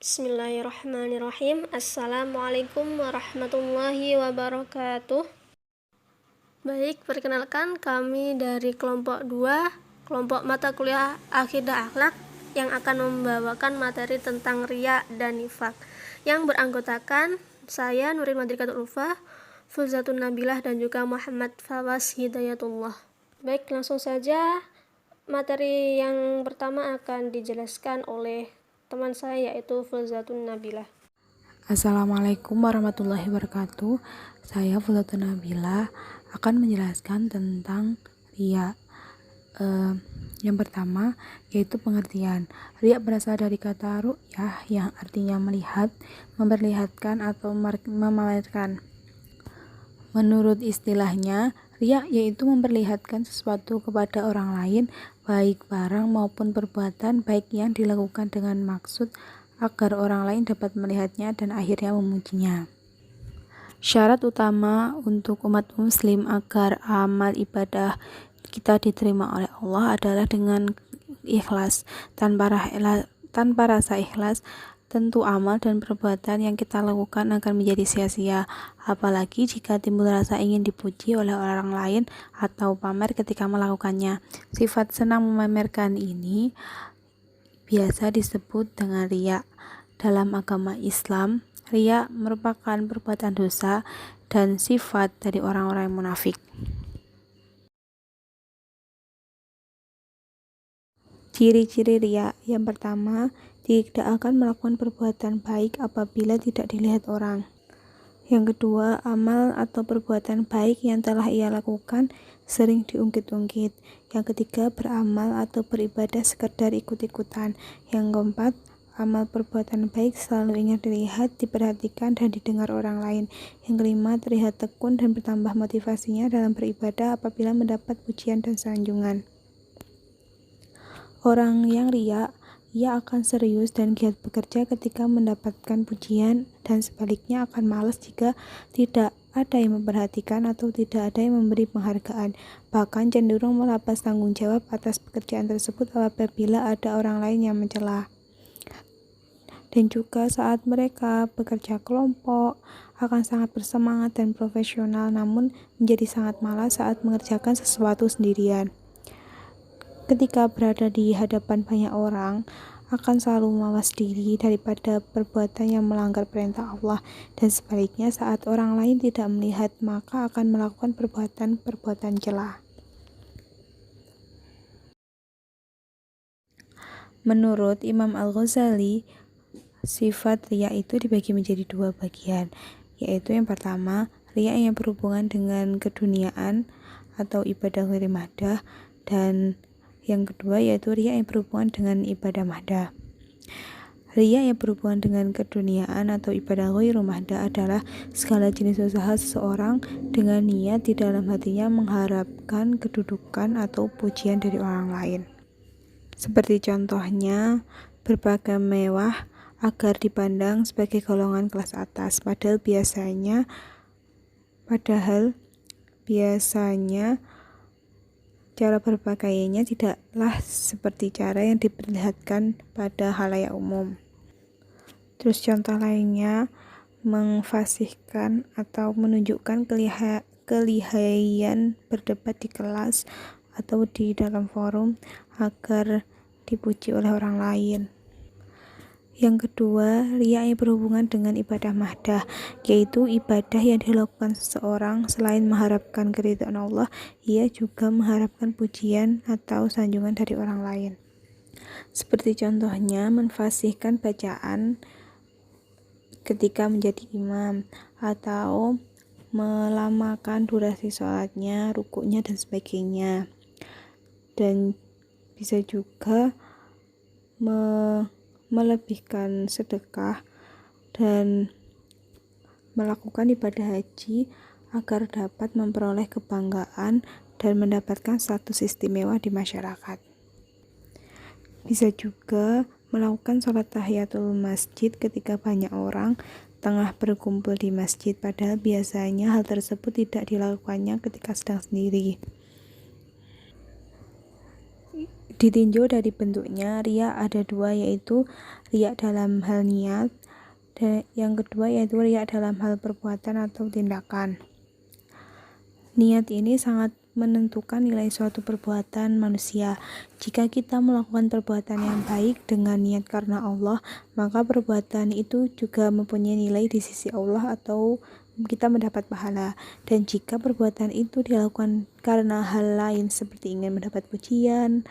Bismillahirrahmanirrahim. Assalamualaikum warahmatullahi wabarakatuh. Baik, perkenalkan kami dari kelompok 2, kelompok mata kuliah Akidah Akhlak yang akan membawakan materi tentang riya dan nifak yang beranggotakan saya Nurin Madrikatul Ulfa, Fulzatun Nabilah dan juga Muhammad Fawas Hidayatullah. Baik, langsung saja materi yang pertama akan dijelaskan oleh teman saya yaitu Fulzatun Nabilah. Assalamualaikum warahmatullahi wabarakatuh. Saya Fulzatun Nabilah akan menjelaskan tentang riya. Yang pertama yaitu pengertian. Riya berasal dari kata ru'yah yang artinya melihat, memperlihatkan atau memamerkan. Menurut istilahnya, riya yaitu memperlihatkan sesuatu kepada orang lain, baik barang maupun perbuatan, baik yang dilakukan dengan maksud agar orang lain dapat melihatnya dan akhirnya memujinya. Syarat utama untuk umat muslim agar amal ibadah kita diterima oleh Allah adalah dengan ikhlas. Tanpa rasa ikhlas, tentu amal dan perbuatan yang kita lakukan akan menjadi sia-sia, apalagi jika timbul rasa ingin dipuji oleh orang lain atau pamer ketika melakukannya. Sifat senang memamerkan ini biasa disebut dengan riya. Dalam agama Islam, riya merupakan perbuatan dosa dan sifat dari orang-orang yang munafik. Ciri-ciri riya. Yang pertama, tidak akan melakukan perbuatan baik apabila tidak dilihat orang. Yang kedua, amal atau perbuatan baik yang telah ia lakukan sering diungkit-ungkit. Yang ketiga, beramal atau beribadah sekedar ikut-ikutan. Yang keempat, amal perbuatan baik selalu ingin dilihat, diperhatikan, dan didengar orang lain. Yang kelima, terlihat tekun dan bertambah motivasinya dalam beribadah apabila mendapat pujian dan sanjungan. Orang yang riya, ia akan serius dan giat bekerja ketika mendapatkan pujian, dan sebaliknya akan malas jika tidak ada yang memperhatikan atau tidak ada yang memberi penghargaan. Bahkan cenderung melepas tanggung jawab atas pekerjaan tersebut apabila ada orang lain yang mencela. Dan juga saat mereka bekerja kelompok, akan sangat bersemangat dan profesional, namun menjadi sangat malas saat mengerjakan sesuatu sendirian. Ketika berada di hadapan banyak orang, akan selalu mawas diri daripada perbuatan yang melanggar perintah Allah, dan sebaliknya saat orang lain tidak melihat, maka akan melakukan perbuatan-perbuatan cela. Menurut Imam Al-Ghazali, sifat riya itu dibagi menjadi dua bagian, yaitu yang pertama, riya yang berhubungan dengan keduniaan atau ibadah ghairi mahdah, dan yang kedua yaitu riya yang berhubungan dengan ibadah mahdah. Riya yang berhubungan dengan keduniaan atau ibadah ghairi mahdah adalah segala jenis usaha seseorang dengan niat di dalam hatinya mengharapkan kedudukan atau pujian dari orang lain. Seperti contohnya, berpakaian mewah agar dipandang sebagai golongan kelas atas, padahal biasanya cara berpakaiannya tidaklah seperti cara yang diperlihatkan pada khalayak umum. Terus contoh lainnya, memfasihkan atau menunjukkan kelihayan berdebat di kelas atau di dalam forum agar dipuji oleh orang lain. Yang kedua, riya yang berhubungan dengan ibadah mahdah, yaitu ibadah yang dilakukan seseorang selain mengharapkan keridhaan Allah, ia juga mengharapkan pujian atau sanjungan dari orang lain. Seperti contohnya, memfasihkan bacaan ketika menjadi imam, atau melamakan durasi sholatnya, rukuknya, dan sebagainya. Dan bisa juga melebihkan sedekah dan melakukan ibadah haji agar dapat memperoleh kebanggaan dan mendapatkan status istimewa di masyarakat. Bisa juga melakukan sholat tahiyatul masjid ketika banyak orang tengah berkumpul di masjid, padahal biasanya hal tersebut tidak dilakukannya ketika sedang sendiri. Ditinjau dari bentuknya, riya ada dua, yaitu riya dalam hal niat, dan yang kedua yaitu riya dalam hal perbuatan atau tindakan. Niat ini sangat menentukan nilai suatu perbuatan manusia. Jika kita melakukan perbuatan yang baik dengan niat karena Allah, maka perbuatan itu juga mempunyai nilai di sisi Allah atau kita mendapat pahala. Dan jika perbuatan itu dilakukan karena hal lain seperti ingin mendapat pujian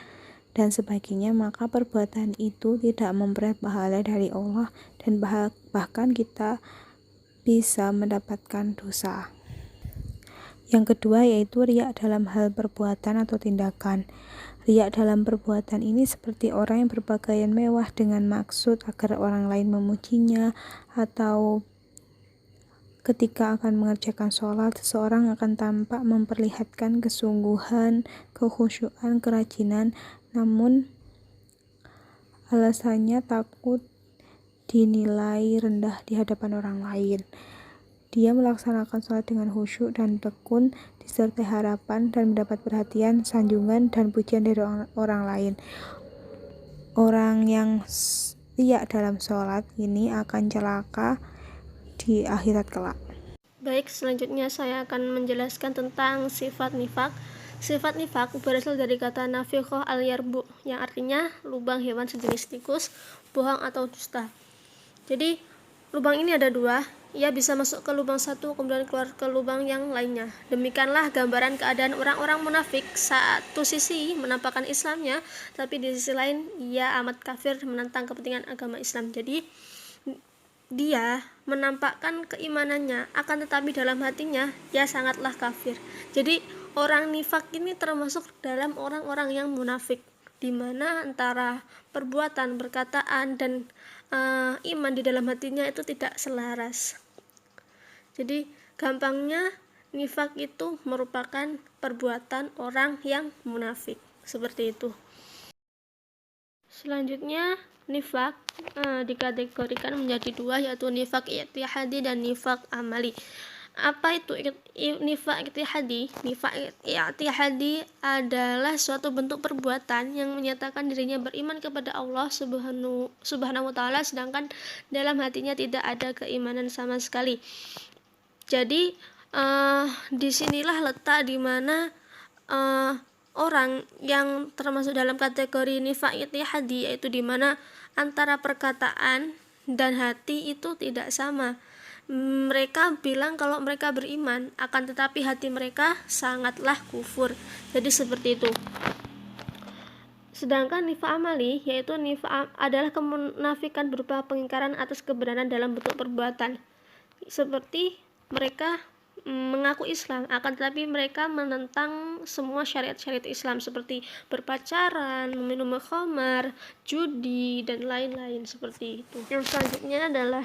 dan sebagainya, maka perbuatan itu tidak memperoleh pahala dari Allah dan bahkan kita bisa mendapatkan dosa. Yang kedua yaitu riya dalam hal perbuatan atau tindakan. Riya dalam perbuatan ini seperti orang yang berpakaian mewah dengan maksud agar orang lain memujinya, atau ketika akan mengerjakan sholat, seseorang akan tampak memperlihatkan kesungguhan, kekhusyuan, kerajinan, namun alasannya takut dinilai rendah di hadapan orang lain. Dia melaksanakan sholat dengan khusyuk dan tekun, disertai harapan dan mendapat perhatian, sanjungan, dan pujian dari orang lain. Orang yang riya dalam sholat ini akan celaka di akhirat kelak. Baik, selanjutnya saya akan menjelaskan tentang sifat nifak. Sifat nifak berasal dari kata nafikhoh al-yarbu, yang artinya lubang hewan sejenis tikus, bohong atau dusta. Jadi lubang ini ada dua, ia bisa masuk ke lubang satu kemudian keluar ke lubang yang lainnya. Demikianlah gambaran keadaan orang-orang munafik. Satu sisi menampakkan Islamnya, tapi di sisi lain ia amat kafir menentang kepentingan agama Islam. Jadi dia menampakkan keimanannya, akan tetapi dalam hatinya ia sangatlah kafir. Jadi orang nifak ini termasuk dalam orang-orang yang munafik, di mana antara perbuatan, perkataan, dan iman di dalam hatinya itu tidak selaras. Jadi gampangnya nifak itu merupakan perbuatan orang yang munafik, seperti itu. Selanjutnya nifak dikategorikan menjadi dua, yaitu nifak i'tiqadi dan nifak amali. Apa itu nifak i'tiqadi? Nifak i'tiqadi adalah suatu bentuk perbuatan yang menyatakan dirinya beriman kepada Allah subhanahu wa ta'ala, sedangkan dalam hatinya tidak ada keimanan sama sekali. Jadi disinilah letak dimana orang yang termasuk dalam kategori nifak i'tiqadi, yaitu dimana antara perkataan dan hati itu tidak sama. Mereka bilang kalau mereka beriman, akan tetapi hati mereka sangatlah kufur. Jadi seperti itu. Sedangkan nifak amali, yaitu nifak adalah kemunafikan berupa pengingkaran atas kebenaran dalam bentuk perbuatan. Seperti mereka mengaku Islam, akan tetapi mereka menentang semua syariat-syariat Islam seperti berpacaran, meminum khamar, judi, dan lain-lain seperti itu. Yang selanjutnya adalah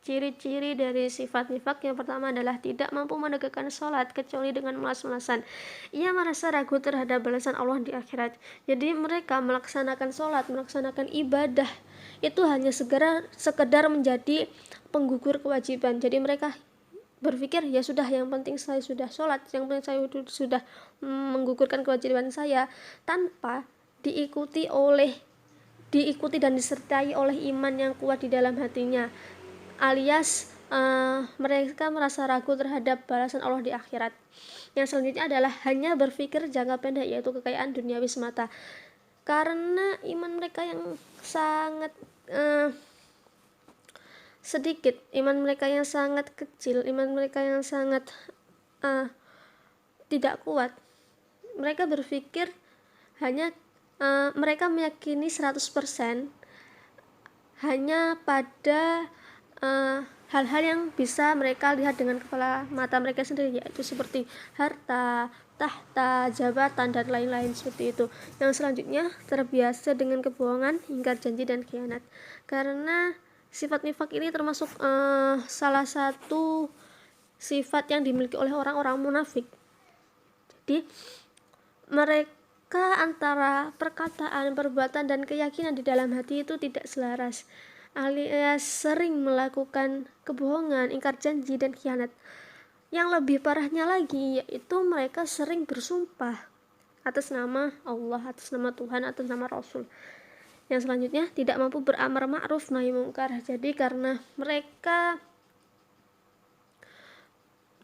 ciri-ciri dari sifat nifak. Yang pertama adalah tidak mampu menegakkan sholat kecuali dengan malas-malasan. Ia merasa ragu terhadap balasan Allah di akhirat. Jadi mereka melaksanakan sholat, melaksanakan ibadah itu hanya sekedar menjadi penggugur kewajiban. Jadi mereka berpikir ya sudah, yang penting saya sudah sholat, yang penting saya sudah menggugurkan kewajiban saya, tanpa diikuti dan disertai oleh iman yang kuat di dalam hatinya, alias mereka merasa ragu terhadap balasan Allah di akhirat. Yang selanjutnya adalah hanya berpikir jangka pendek, yaitu kekayaan duniawi semata. Karena iman mereka yang sangat sedikit, iman mereka yang sangat kecil, iman mereka yang sangat tidak kuat, mereka berpikir hanya mereka meyakini 100% hanya pada hal-hal yang bisa mereka lihat dengan kepala mata mereka sendiri, yaitu seperti harta, tahta, jabatan, dan lain-lain seperti itu. Yang selanjutnya terbiasa dengan kebohongan, ingkar janji, dan khianat. Karena sifat nifak ini termasuk salah satu sifat yang dimiliki oleh orang-orang munafik. Jadi mereka antara perkataan, perbuatan, dan keyakinan di dalam hati itu tidak selaras, alias sering melakukan kebohongan, ingkar janji, dan khianat. Yang lebih parahnya lagi yaitu mereka sering bersumpah atas nama Allah, atas nama Tuhan, atas nama Rasul. Yang selanjutnya, tidak mampu beramar ma'ruf nahi mungkar. Jadi karena mereka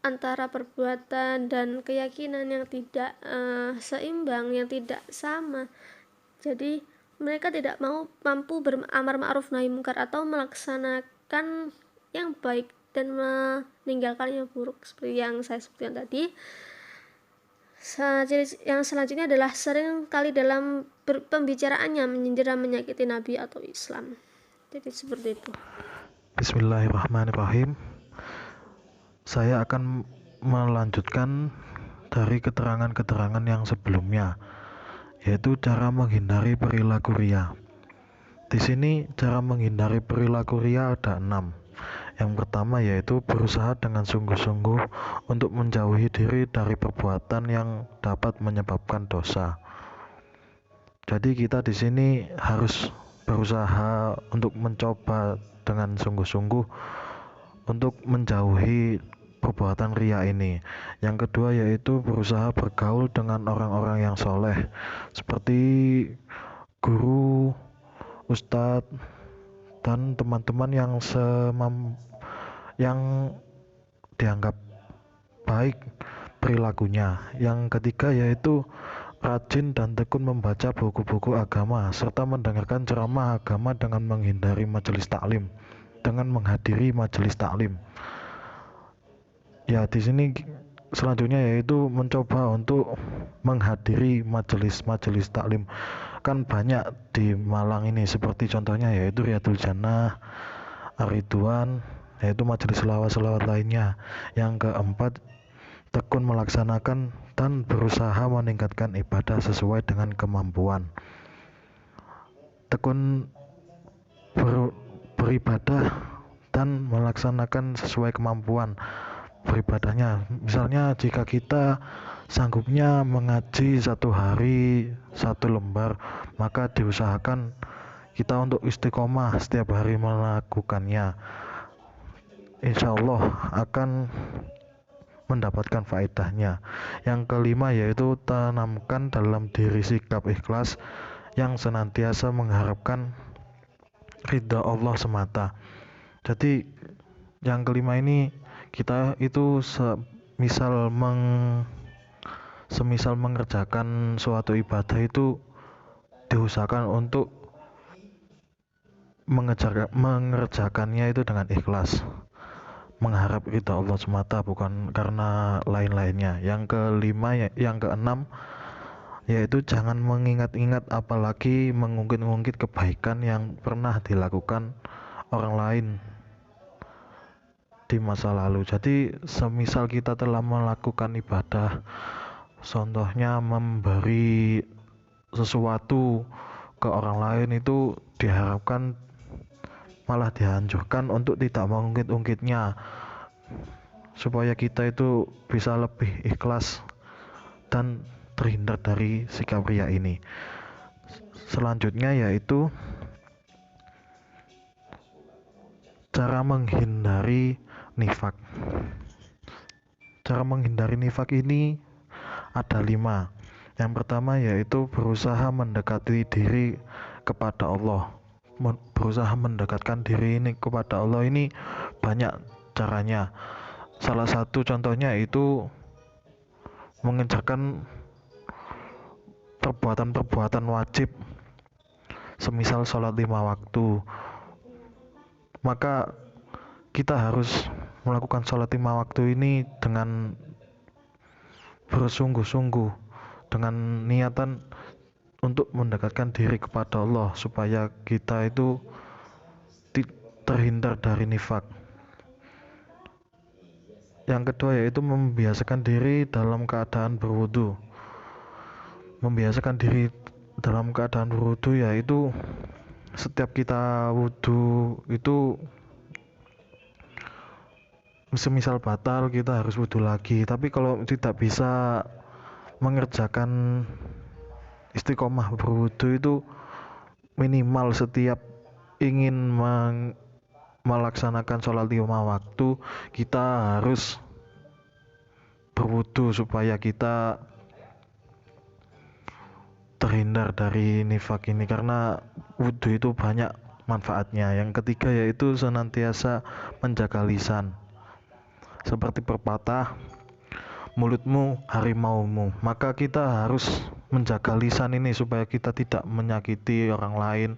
antara perbuatan dan keyakinan yang tidak seimbang, yang tidak sama, jadi mereka tidak mampu beramar ma'ruf nahi mungkar atau melaksanakan yang baik dan meninggalkan yang buruk, seperti yang saya sebutkan tadi. Yang selanjutnya adalah sering kali dalam pembicaraannya menyindir dan menyakiti Nabi atau Islam. Jadi seperti itu. Bismillahirrahmanirrahim. Saya akan melanjutkan dari keterangan-keterangan yang sebelumnya, yaitu cara menghindari perilaku ria. Di sini cara menghindari perilaku ria ada 6. Yang pertama yaitu berusaha dengan sungguh-sungguh untuk menjauhi diri dari perbuatan yang dapat menyebabkan dosa. Jadi kita di sini harus berusaha untuk mencoba dengan sungguh-sungguh untuk menjauhi perbuatan ria ini. Yang kedua yaitu berusaha bergaul dengan orang-orang yang soleh, seperti guru, ustadz, dan teman-teman yang dianggap baik perilakunya. Yang ketiga yaitu rajin dan tekun membaca buku-buku agama serta mendengarkan ceramah agama dengan menghindari majelis taklim, dengan menghadiri majelis taklim. Ya, di sini selanjutnya yaitu mencoba untuk menghadiri majelis taklim. Kan banyak di Malang ini, seperti contohnya yaitu Riyadul Jannah, Ar-Ridwan, yaitu majelis selawat-selawat lainnya. Yang keempat, tekun melaksanakan dan berusaha meningkatkan ibadah sesuai dengan kemampuan. Tekun beribadah dan melaksanakan sesuai kemampuan beribadahnya. Misalnya jika kita sanggupnya mengaji 1 hari 1 lembar, maka diusahakan kita untuk istiqomah setiap hari melakukannya. Insya Allah akan mendapatkan faedahnya. Yang kelima yaitu tanamkan dalam diri sikap ikhlas yang senantiasa mengharapkan ridha Allah semata. Jadi yang kelima ini kita itu semisal mengerjakan suatu ibadah itu diusahakan untuk mengerjakannya itu dengan ikhlas, mengharap ridha Allah semata, bukan karena lain-lainnya. Yang keenam yaitu jangan mengingat-ingat apalagi mengungkit-ungkit kebaikan yang pernah dilakukan orang lain di masa lalu. Jadi semisal kita telah melakukan ibadah, contohnya memberi sesuatu ke orang lain, itu diharapkan malah dianjurkan untuk tidak mengungkit-ungkitnya, supaya kita itu bisa lebih ikhlas dan terhindar dari sikap ria ini. Selanjutnya yaitu cara menghindari nifak. Cara menghindari nifak ini ada 5. Yang pertama yaitu berusaha mendekati diri kepada Allah. Berusaha mendekatkan diri ini kepada Allah ini banyak caranya. Salah satu contohnya itu mengerjakan perbuatan-perbuatan wajib, semisal sholat 5 waktu. Maka kita harus melakukan sholat 5 waktu ini dengan bersungguh-sungguh, dengan niatan untuk mendekatkan diri kepada Allah, supaya kita itu terhindar dari nifak. Yang kedua yaitu membiasakan diri dalam keadaan berwudu. Membiasakan diri dalam keadaan berwudu yaitu setiap kita wudu itu semisal batal, kita harus wudu lagi. Tapi kalau tidak bisa mengerjakan istiqomah berwudu itu, minimal setiap ingin melaksanakan sholat 5 waktu, kita harus berwudu supaya kita terhindar dari nifak ini, karena wudhu itu banyak manfaatnya. Yang ketiga yaitu senantiasa menjaga lisan, seperti pepatah, mulutmu harimaumu. Maka kita harus menjaga lisan ini supaya kita tidak menyakiti orang lain,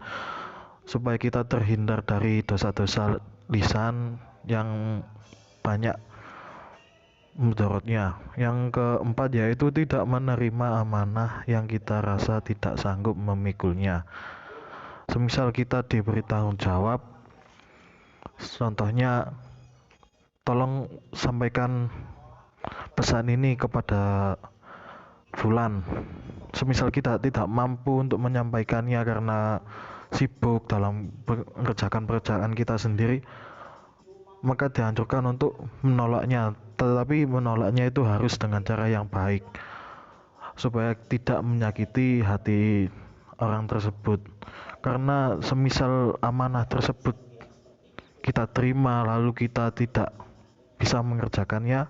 supaya kita terhindar dari dosa-dosa lisan yang banyak mudaratnya. Yang keempat yaitu tidak menerima amanah yang kita rasa tidak sanggup memikulnya. Semisal kita diberi tanggung jawab, contohnya, tolong sampaikan pesan ini kepada Fulan. Semisal kita tidak mampu untuk menyampaikannya karena sibuk dalam mengerjakan pekerjaan kita sendiri, maka dianjurkan untuk menolaknya. Tetapi menolaknya itu harus dengan cara yang baik, supaya tidak menyakiti hati orang tersebut. Karena semisal amanah tersebut kita terima lalu kita tidak bisa mengerjakannya,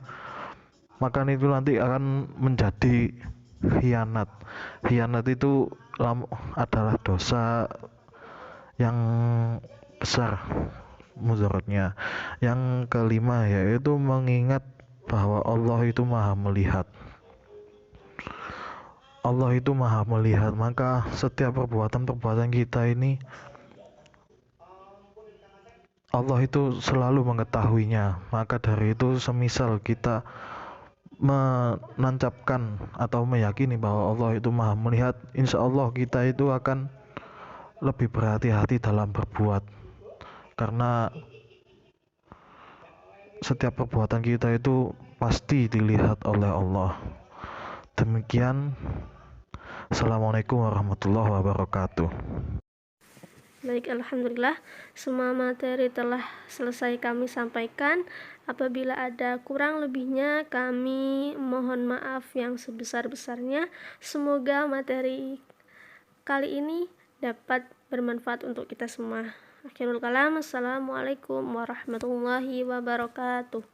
maka itu nanti akan menjadi khianat. Khianat itu adalah dosa yang besar mudaratnya. Yang kelima yaitu mengingat bahwa Allah itu maha melihat. Allah itu maha melihat, maka setiap perbuatan-perbuatan kita ini Allah itu selalu mengetahuinya. Maka dari itu semisal kita menancapkan atau meyakini bahwa Allah itu maha melihat, insya Allah kita itu akan lebih berhati-hati dalam berbuat, karena setiap perbuatan kita itu pasti dilihat oleh Allah. Demikian, Assalamualaikum warahmatullahi wabarakatuh. Baik, alhamdulillah semua materi telah selesai kami sampaikan. Apabila ada kurang lebihnya, kami mohon maaf yang sebesar-besarnya. Semoga materi kali ini dapat bermanfaat untuk kita semua. Akhirul kalam, assalamualaikum warahmatullahi wabarakatuh.